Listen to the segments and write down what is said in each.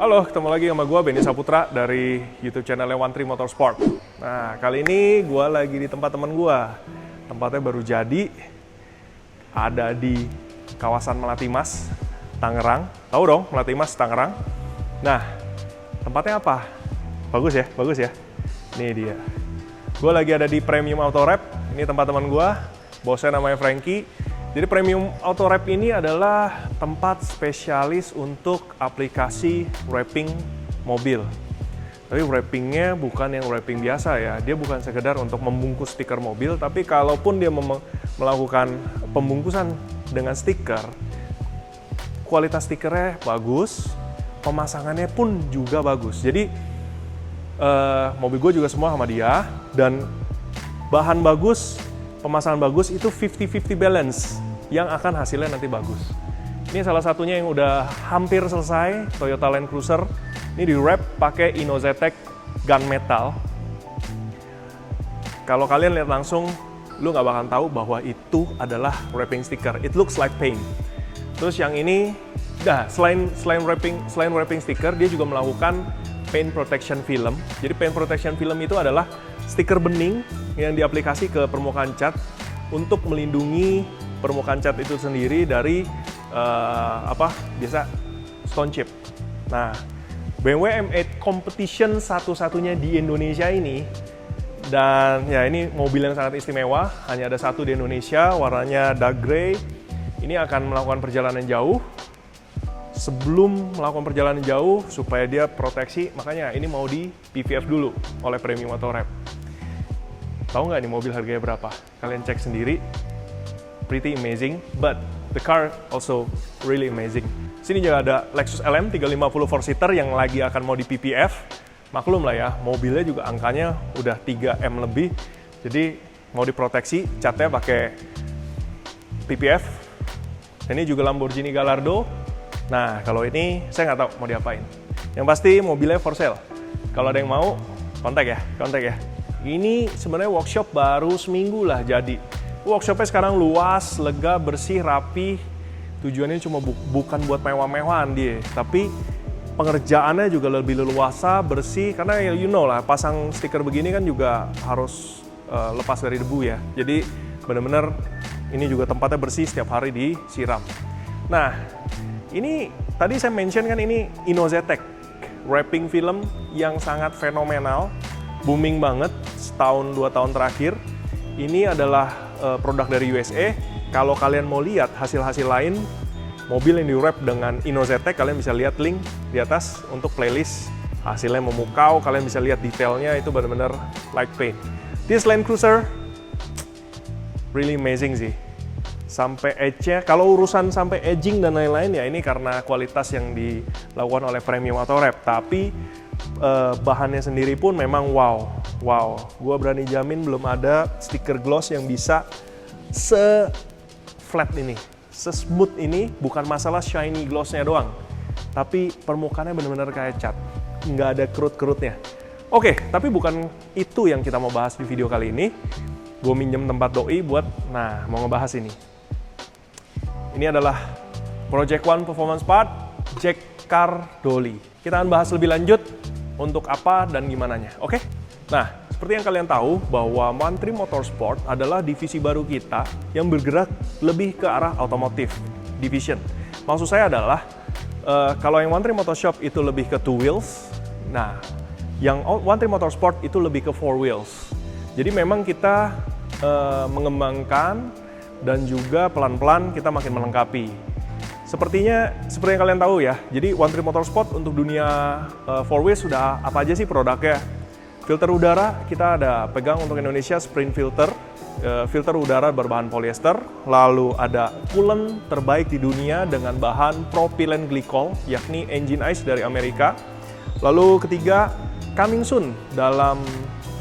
Halo, ketemu lagi sama gue Benny Saputra dari YouTube channelnya One Tree Motorsport. Nah, kali ini gue lagi di tempat teman gue. Tempatnya baru jadi, ada di kawasan Melati Mas, Tangerang. Tahu dong, Melati Mas, Tangerang. Nah, tempatnya apa? Bagus ya. Ini dia. Gue lagi ada di Premium Auto Wrap. Ini tempat teman gue, bosnya namanya Frankie. Jadi Premium Auto Wrap ini adalah tempat spesialis untuk aplikasi wrapping mobil. Tapi wrappingnya bukan yang wrapping biasa ya. Dia bukan sekedar untuk membungkus stiker mobil, tapi kalaupun dia melakukan pembungkusan dengan stiker, kualitas stikernya bagus, pemasangannya pun juga bagus. Jadi mobil gue juga semua sama dia, dan bahan bagus, pemasangan bagus itu 50-50 balance yang akan hasilnya nanti bagus. Ini salah satunya yang udah hampir selesai, Toyota Land Cruiser. Ini di wrap pakai Inozetec gunmetal. Kalau kalian lihat langsung, lu nggak bakal tahu bahwa itu adalah wrapping sticker. It looks like paint. Terus yang ini, selain wrapping sticker, dia juga melakukan paint protection film. Jadi paint protection film itu adalah stiker bening yang diaplikasi ke permukaan cat untuk melindungi permukaan cat itu sendiri dari biasa stone chip. Nah, BMW M8 Competition satu-satunya di Indonesia ini, dan ya ini mobil yang sangat istimewa, hanya ada satu di Indonesia, warnanya dark grey. Ini akan melakukan perjalanan jauh. Sebelum melakukan perjalanan jauh, supaya dia proteksi, makanya ini mau di PPF dulu oleh Premium Auto Wrap. Tahu nggak nih mobil harganya berapa? Kalian cek sendiri. Pretty amazing, but the car also really amazing. Sini juga ada Lexus LM 350 4-seater yang lagi akan mau di PPF. Maklum lah ya, mobilnya juga angkanya udah 3M lebih. Jadi mau diproteksi, catnya pakai PPF. Ini juga Lamborghini Gallardo. Nah, kalau ini saya nggak tahu mau diapain. Yang pasti mobilnya for sale. Kalau ada yang mau, kontak ya. Ini sebenarnya workshop baru seminggu lah jadi. Workshopnya sekarang luas, lega, bersih, rapi. Tujuannya cuma bukan buat mewah-mewahan dia, tapi pengerjaannya juga lebih leluasa, bersih. Karena you know lah, pasang stiker begini kan juga harus lepas dari debu ya. Jadi benar-benar ini juga tempatnya bersih, setiap hari disiram. Nah, ini tadi saya mention kan ini Inozetec wrapping film yang sangat fenomenal, booming banget setahun 2 tahun terakhir. Ini adalah produk dari USA. Kalau kalian mau lihat hasil-hasil lain mobil yang di-wrap dengan Inozetec, kalian bisa lihat link di atas untuk playlist. Hasilnya memukau, kalian bisa lihat detailnya, itu benar-benar like paint. This Land Cruiser really amazing sih. Sampai edge-nya, kalau urusan sampai edging dan lain-lain ya ini karena kualitas yang dilakukan oleh Premium Auto Wrap. Tapi bahannya sendiri pun memang wow. Gua berani jamin belum ada stiker gloss yang bisa se-flat ini, se-smooth ini. Bukan masalah shiny glossnya doang, tapi permukaannya benar-benar kayak cat, nggak ada kerut-kerutnya. Oke, tapi bukan itu yang kita mau bahas di video kali ini. Gue minjem tempat doi buat, mau ngebahas ini. Ini adalah Project One Performance Part Jack Car Dolly. Kita akan bahas lebih lanjut untuk apa dan gimananya, oke? Nah, seperti yang kalian tahu bahwa One Tree Motorsport adalah divisi baru kita yang bergerak lebih ke arah otomotif division. Maksud saya adalah kalau yang One Tree Motorshop itu lebih ke 2 wheels, nah yang One Tree Motorsport itu lebih ke 4 wheels. Jadi memang kita mengembangkan dan juga pelan-pelan kita makin melengkapi. Seperti yang kalian tahu ya, jadi One Tree Motorsport untuk dunia 4 wheels sudah apa aja sih produknya? Filter udara kita ada pegang untuk Indonesia, Sprint Filter, filter udara berbahan polyester. Lalu ada coolant terbaik di dunia dengan bahan propylene glycol, yakni Engine Ice dari Amerika. Lalu ketiga, coming soon dalam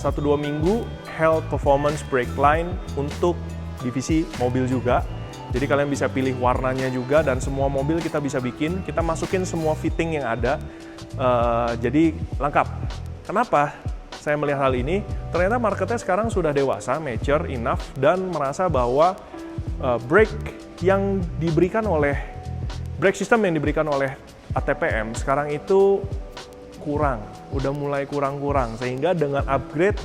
1-2 minggu, Health Performance Brake Line untuk divisi mobil juga. Jadi kalian bisa pilih warnanya juga, dan semua mobil kita bisa bikin, kita masukin semua fitting yang ada, jadi lengkap. Kenapa saya melihat hal ini? Ternyata marketnya sekarang sudah dewasa, mature enough, dan merasa bahwa brake system yang diberikan oleh ATPM sekarang itu udah mulai kurang-kurang, sehingga dengan upgrade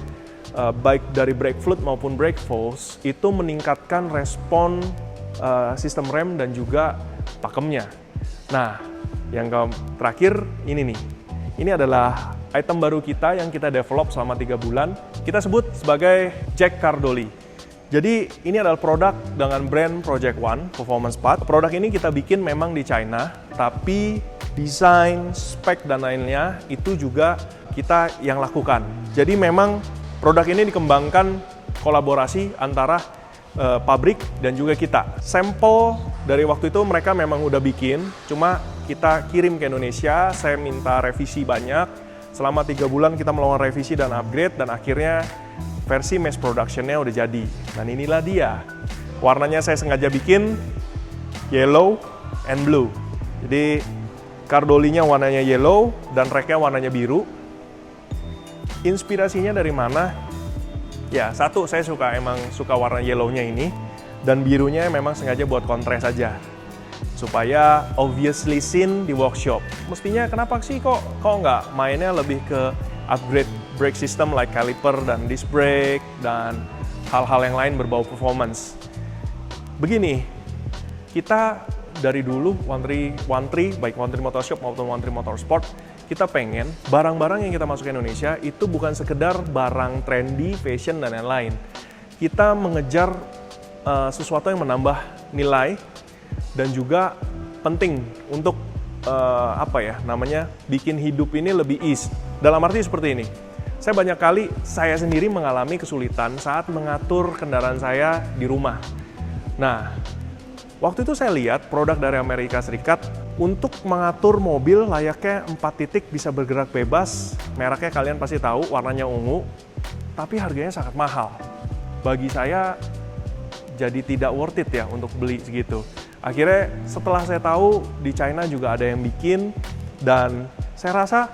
baik dari brake fluid maupun brake force itu meningkatkan respon sistem rem dan juga pakemnya. Nah, yang terakhir ini nih, ini adalah item baru kita yang kita develop selama 3 bulan, kita sebut sebagai Jack Cardoli. Jadi ini adalah produk dengan brand Project One Performance Part. Produk ini kita bikin memang di China, tapi desain, spek, dan lainnya itu juga kita yang lakukan. Jadi memang produk ini dikembangkan kolaborasi antara pabrik dan juga kita. Sampel dari waktu itu mereka memang udah bikin, cuma kita kirim ke Indonesia, saya minta revisi banyak. Selama 3 bulan kita melakukan revisi dan upgrade, dan akhirnya versi mass production-nya udah jadi. Dan inilah dia. Warnanya saya sengaja bikin yellow and blue. Jadi Cardoli-nya warnanya yellow dan rack-nya warnanya biru. Inspirasinya dari mana? Ya, satu, saya emang suka warna yellow-nya ini, dan birunya memang sengaja buat kontras saja, supaya obviously seen di workshop. Mestinya kenapa sih kok nggak mainnya lebih ke upgrade brake system like caliper dan disc brake dan hal-hal yang lain berbau performance. Begini, kita dari dulu One Tree baik One Tree Motorshop maupun One Tree Motorsport, kita pengen barang-barang yang kita masuk ke Indonesia itu bukan sekedar barang trendy, fashion, dan lain-lain. Kita mengejar sesuatu yang menambah nilai dan juga penting untuk bikin hidup ini lebih ease. Dalam arti seperti ini, saya sendiri mengalami kesulitan saat mengatur kendaraan saya di rumah. Nah, waktu itu saya lihat produk dari Amerika Serikat untuk mengatur mobil layaknya 4 titik bisa bergerak bebas. Mereknya kalian pasti tahu, warnanya ungu, tapi harganya sangat mahal. Bagi saya jadi tidak worth it ya untuk beli segitu. Akhirnya setelah saya tahu di China juga ada yang bikin, dan saya rasa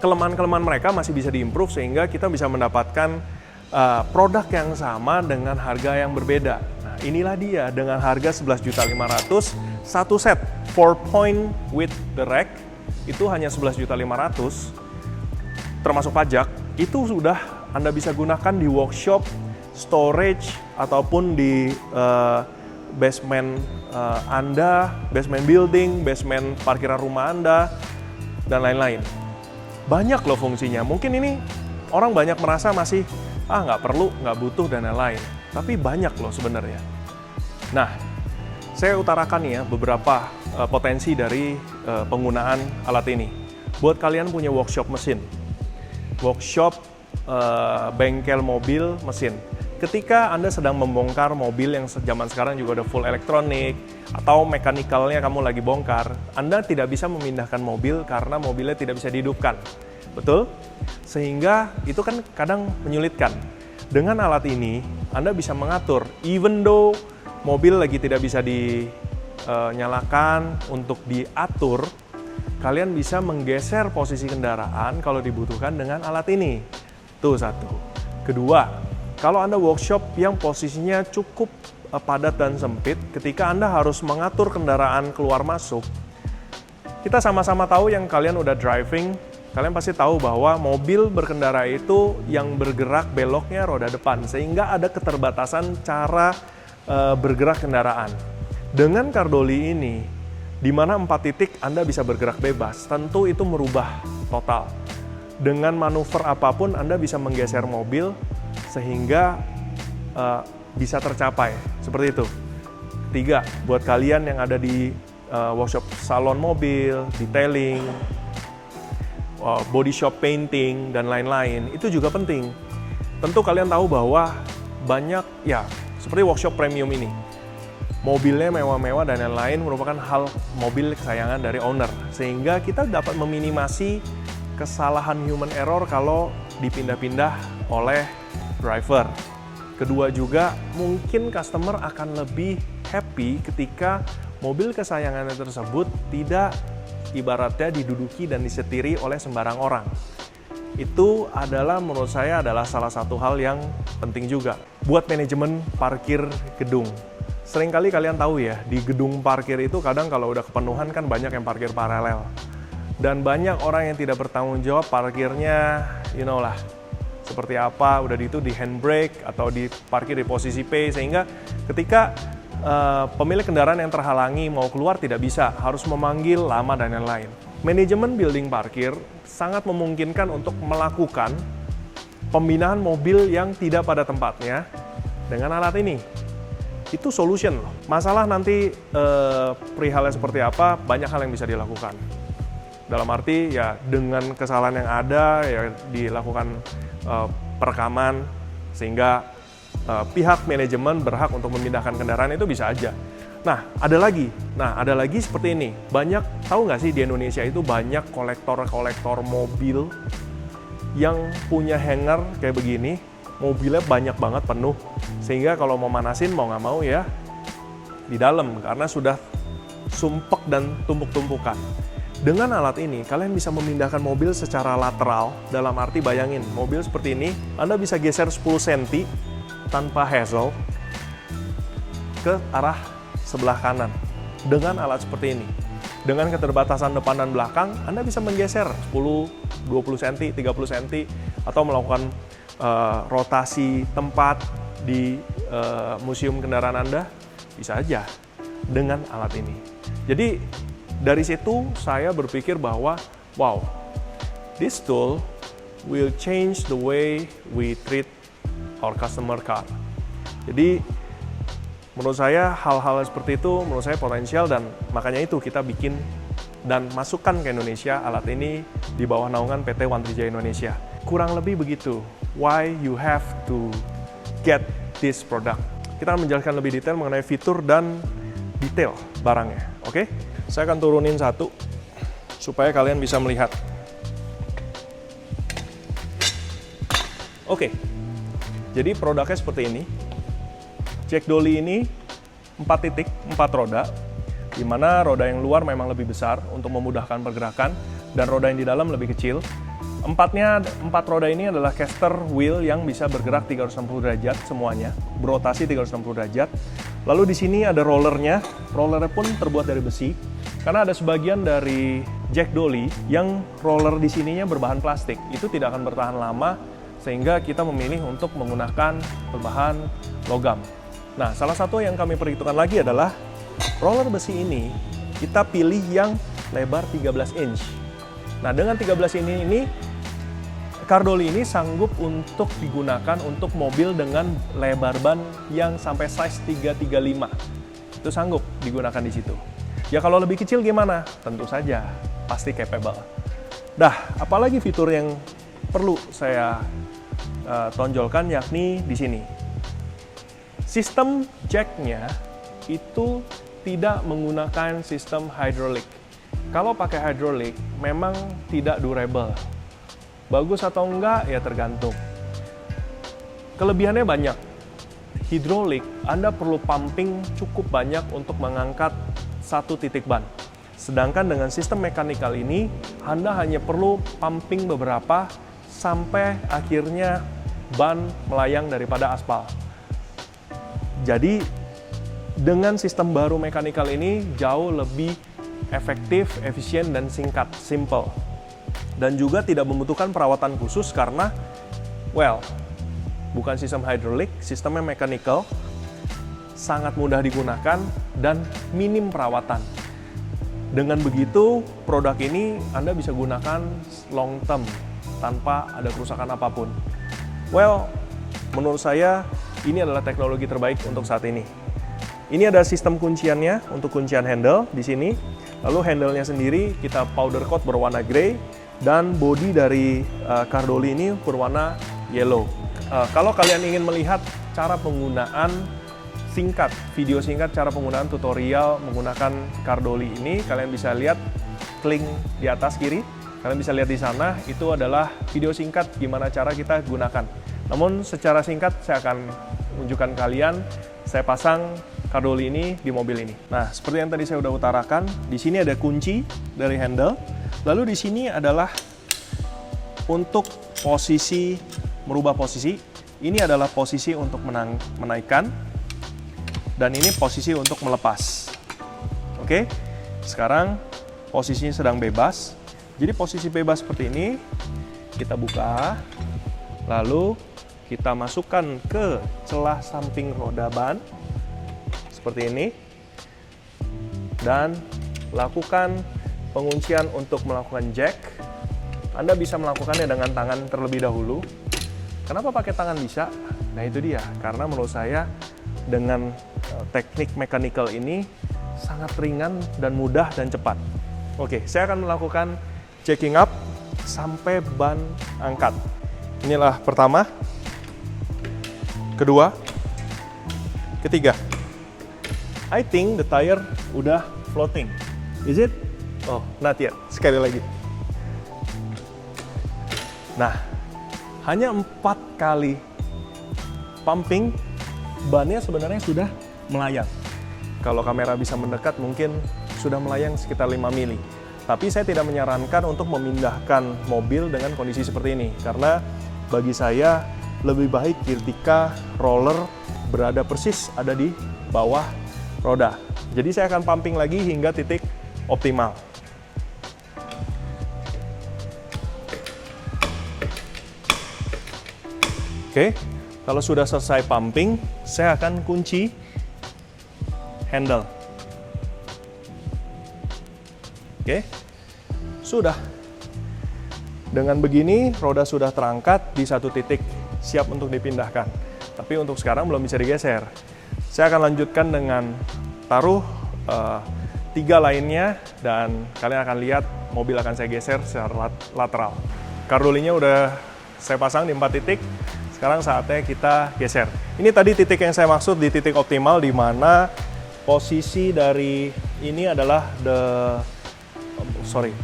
kelemahan-kelemahan mereka masih bisa diimprove sehingga kita bisa mendapatkan produk yang sama dengan harga yang berbeda. Nah, inilah dia, dengan harga 11.500.000 satu set 4-point with the rack itu hanya 11.500.000 termasuk pajak. Itu sudah Anda bisa gunakan di workshop, storage, ataupun di basement Anda, basement building, basement parkiran rumah Anda, dan lain-lain. Banyak loh fungsinya. Mungkin ini orang banyak merasa masih nggak perlu, nggak butuh, dan lain-lain. Tapi banyak loh sebenarnya. Nah, saya utarakan ya beberapa potensi dari penggunaan alat ini. Buat kalian punya workshop mesin, workshop bengkel mobil mesin. Ketika Anda sedang membongkar mobil yang zaman sekarang juga udah full elektronik, atau mekanikalnya kamu lagi bongkar, Anda tidak bisa memindahkan mobil karena mobilnya tidak bisa dihidupkan. Betul? Sehingga itu kan kadang menyulitkan. Dengan alat ini, Anda bisa mengatur, even though mobil lagi tidak bisa dinyalakan untuk diatur, kalian bisa menggeser posisi kendaraan kalau dibutuhkan dengan alat ini. Itu satu. Kedua, kalau Anda workshop yang posisinya cukup padat dan sempit, ketika Anda harus mengatur kendaraan keluar masuk, kita sama-sama tahu yang kalian udah driving, kalian pasti tahu bahwa mobil berkendara itu yang bergerak beloknya roda depan, sehingga ada keterbatasan cara bergerak kendaraan. Dengan Cardoli ini, di mana 4 titik Anda bisa bergerak bebas, tentu itu merubah total. Dengan manuver apapun Anda bisa menggeser mobil sehingga bisa tercapai, seperti itu. 3, buat kalian yang ada di workshop salon mobil, detailing, body shop painting, dan lain-lain, itu juga penting. Tentu kalian tahu bahwa banyak, ya seperti workshop premium ini, mobilnya mewah-mewah dan lain-lain merupakan hal mobil kesayangan dari owner, sehingga kita dapat meminimasi kesalahan human error kalau dipindah-pindah oleh driver. Kedua juga, mungkin customer akan lebih happy ketika mobil kesayangannya tersebut tidak ibaratnya diduduki dan disetiri oleh sembarang orang. Itu adalah menurut saya adalah salah satu hal yang penting juga buat manajemen parkir gedung. seringkali kalian tahu ya, di gedung parkir itu kadang kalau udah kepenuhan kan banyak yang parkir paralel. Dan banyak orang yang tidak bertanggung jawab parkirnya, you know lah, seperti apa, udah itu di handbrake atau di parkir di posisi P, sehingga ketika pemilik kendaraan yang terhalangi mau keluar tidak bisa, harus memanggil lama dan lain-lain. Manajemen building parkir sangat memungkinkan untuk melakukan pembinaan mobil yang tidak pada tempatnya dengan alat ini. Itu solution loh. Masalah nanti perihalnya seperti apa, banyak hal yang bisa dilakukan. Dalam arti ya dengan kesalahan yang ada ya dilakukan perekaman sehingga pihak manajemen berhak untuk memindahkan kendaraan itu bisa aja. Nah, ada lagi seperti ini. Banyak, tahu nggak sih di Indonesia itu banyak kolektor-kolektor mobil yang punya hanger kayak begini. Mobilnya banyak banget penuh. Sehingga kalau mau manasin mau nggak mau ya di dalam karena sudah sumpek dan tumpuk-tumpukan. Dengan alat ini, kalian bisa memindahkan mobil secara lateral. Dalam arti bayangin, mobil seperti ini, Anda bisa geser 10 cm tanpa hassle ke arah sebelah kanan dengan alat seperti ini. Dengan keterbatasan depan dan belakang, Anda bisa menggeser 10, 20 cm, 30 cm, atau melakukan rotasi tempat di museum kendaraan Anda, bisa aja dengan alat ini. Jadi, dari situ saya berpikir bahwa, wow, this tool will change the way we treat our customer car. Jadi, menurut saya hal-hal seperti itu menurut saya potensial dan makanya itu kita bikin dan masukkan ke Indonesia alat ini di bawah naungan PT One Trijaya Indonesia. Kurang lebih begitu. Why you have to get this product. Kita akan menjelaskan lebih detail mengenai fitur dan detail barangnya. Oke? Saya akan turunin satu supaya kalian bisa melihat. Oke. Jadi produknya seperti ini. Jack Dolly ini 4 titik, 4 roda, di mana roda yang luar memang lebih besar untuk memudahkan pergerakan, dan roda yang di dalam lebih kecil. 4 roda ini adalah caster wheel yang bisa bergerak 360 derajat semuanya, berotasi 360 derajat. Lalu di sini ada rollernya pun terbuat dari besi, karena ada sebagian dari Jack Dolly yang roller di sininya berbahan plastik, itu tidak akan bertahan lama, sehingga kita memilih untuk menggunakan berbahan logam. Nah, salah satu yang kami perhitungkan lagi adalah roller besi ini kita pilih yang lebar 13 inch. Nah, dengan 13 ini Car Dolly ini sanggup untuk digunakan untuk mobil dengan lebar ban yang sampai size 335. Itu sanggup digunakan di situ. Ya kalau lebih kecil gimana? Tentu saja pasti capable. Apalagi fitur yang perlu saya tonjolkan yakni di sini. Sistem jacknya itu tidak menggunakan sistem hidrolik. Kalau pakai hidrolik memang tidak durable. Bagus atau enggak ya tergantung. Kelebihannya banyak. Hidrolik, Anda perlu pumping cukup banyak untuk mengangkat satu titik ban. Sedangkan dengan sistem mekanikal ini, Anda hanya perlu pumping beberapa sampai akhirnya ban melayang daripada aspal. Jadi, dengan sistem baru mekanikal ini jauh lebih efektif, efisien, dan singkat, simple. Dan juga tidak membutuhkan perawatan khusus karena, bukan sistem hidrolik, sistemnya mechanical, sangat mudah digunakan, dan minim perawatan. Dengan begitu, produk ini Anda bisa gunakan long term, tanpa ada kerusakan apapun. Menurut saya, ini adalah teknologi terbaik untuk saat ini. Ini ada sistem kunciannya untuk kuncian handle di sini. Lalu handle-nya sendiri kita powder coat berwarna grey, dan bodi dari Car Dolly ini berwarna yellow. Kalau kalian ingin melihat cara penggunaan singkat, video singkat cara penggunaan tutorial menggunakan Car Dolly ini, kalian bisa lihat link di atas kiri. Kalian bisa lihat di sana, itu adalah video singkat gimana cara kita gunakan. Namun secara singkat saya akan tunjukkan kalian, saya pasang Car Dolly ini di mobil ini. Nah, seperti yang tadi saya udah utarakan, di sini ada kunci dari handle. Lalu di sini adalah untuk merubah posisi. Ini adalah posisi untuk menaikkan. dan ini posisi untuk melepas. Oke, sekarang posisinya sedang bebas. Jadi posisi bebas seperti ini, kita buka, lalu kita masukkan ke celah samping roda ban, seperti ini, dan lakukan penguncian untuk melakukan jack. Anda bisa melakukannya dengan tangan terlebih dahulu. Kenapa pakai tangan bisa? Nah itu dia, karena menurut saya dengan teknik mechanical ini sangat ringan dan mudah dan cepat. Oke, saya akan melakukan jacking up sampai ban angkat. Inilah pertama, kedua, ketiga. I think the tire udah floating. Is it? Oh, not yet. Sekali lagi. Nah, hanya 4 kali pumping, bannya sebenarnya sudah melayang. Kalau kamera bisa mendekat, mungkin sudah melayang sekitar 5 mili. Tapi saya tidak menyarankan untuk memindahkan mobil dengan kondisi seperti ini, karena bagi saya lebih baik ketika roller berada persis ada di bawah roda. Jadi saya akan pumping lagi hingga titik optimal. Oke, kalau sudah selesai pumping, saya akan kunci handle. Oke, sudah. Dengan begini, roda sudah terangkat di satu titik, siap untuk dipindahkan. Tapi untuk sekarang belum bisa digeser. Saya akan lanjutkan dengan taruh 3 lainnya, dan kalian akan lihat mobil akan saya geser secara lateral. Kardolinya udah saya pasang di 4 titik. Sekarang saatnya kita geser. Ini tadi titik yang saya maksud di titik optimal, di mana posisi dari ini adalah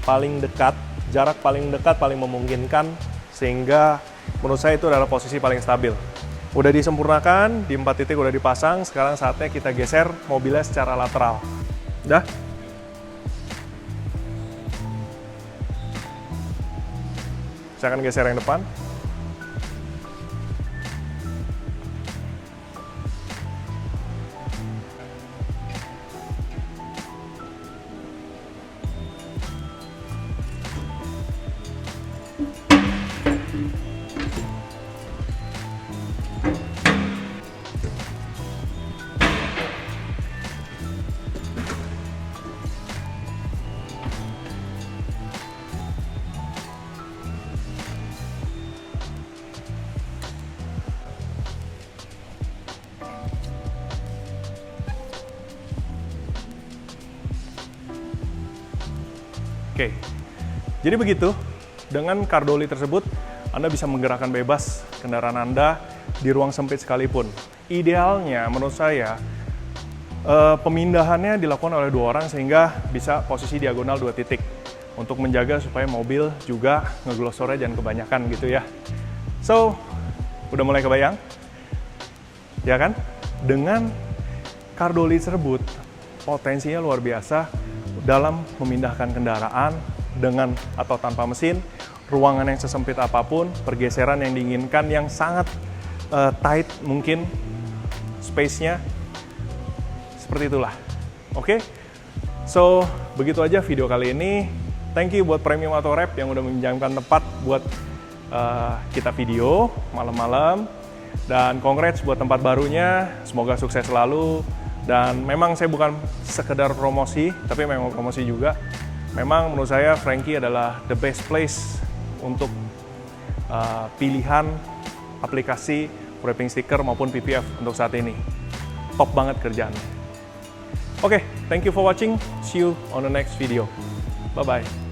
paling dekat, jarak paling dekat, paling memungkinkan, sehingga menurut saya itu adalah posisi paling stabil. Udah disempurnakan, di 4 titik udah dipasang, sekarang saatnya kita geser mobilnya secara lateral. Udah? Saya akan geser yang depan. Oke, jadi begitu, dengan kardoli tersebut Anda bisa menggerakkan bebas kendaraan Anda di ruang sempit sekalipun. Idealnya menurut saya, pemindahannya dilakukan oleh 2 orang sehingga bisa posisi diagonal 2 titik untuk menjaga supaya mobil juga ngeglosornya jangan kebanyakan gitu ya. So, udah mulai kebayang? Ya kan? Dengan kardoli tersebut, potensinya luar biasa dalam memindahkan kendaraan dengan atau tanpa mesin, ruangan yang sesempit apapun, pergeseran yang diinginkan yang sangat tight mungkin space-nya, seperti itulah. Oke, so begitu aja video kali ini. Thank you buat Premium Auto Wrap yang udah meminjamkan tempat buat kita video malam-malam, dan congrats buat tempat barunya, semoga sukses selalu. Dan memang saya bukan sekedar promosi, tapi memang promosi juga. Memang menurut saya Frankie adalah the best place untuk pilihan aplikasi wrapping sticker maupun PPF untuk saat ini. Top banget kerjaannya. Oke, thank you for watching. See you on the next video. Bye-bye.